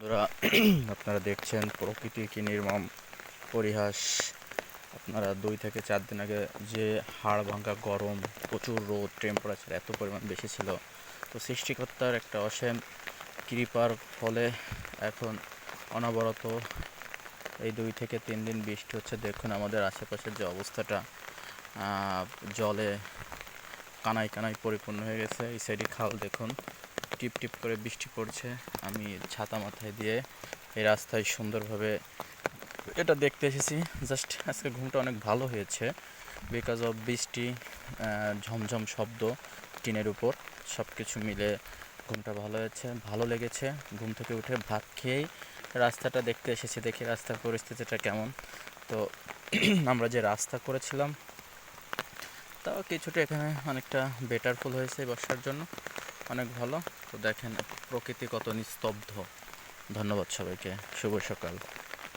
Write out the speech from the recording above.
বন্ধুরা আপনারা দেখছেন প্রকৃতি কি নির্মম পরিহাস। আপনারা 2 থেকে 4 দিন আগে যে হাড় ভাঙা গরম, প্রচুর রোদ, টেম্পারেচার এত পরিমাণ বেশি ছিল, তো সৃষ্টিকর্তার একটা অসীম কৃপার ফলে এখন অনবরত এই 2 থেকে 3 দিন বৃষ্টি হচ্ছে। দেখুন আমাদের আশেপাশের যে অবস্থাটা, জলে কানায় কানায় পরিপূর্ণ হয়ে গেছে। এই সাইডে খাল দেখুন, টিপ টিপ করে বৃষ্টি পড়ছে। আমি ছাতা মাথায় দিয়ে এই রাস্তায় সুন্দরভাবে এটা দেখতে এসেছি। জাস্ট আজকে ঘুমটা অনেক ভালো হয়েছে বিকজ অফ বৃষ্টি, ঝমঝম শব্দ টিনের উপর, সব কিছু মিলে ঘুমটা ভালো হয়েছে, ভালো লেগেছে। ঘুম থেকে উঠে ভাত খেয়েই রাস্তাটা দেখতে এসেছি, দেখি রাস্তার পরিস্থিতিটা কেমন। তো আমরা যে রাস্তা করেছিলাম তাও কিছুটা এখানে অনেকটা বেটারফুল হয়েছে বর্ষার জন্য, অনেক ভালো। তো দেখেন প্রকৃতি কত নিস্তব্ধ। ধন্যবাদ সবাইকে, শুভ সকাল।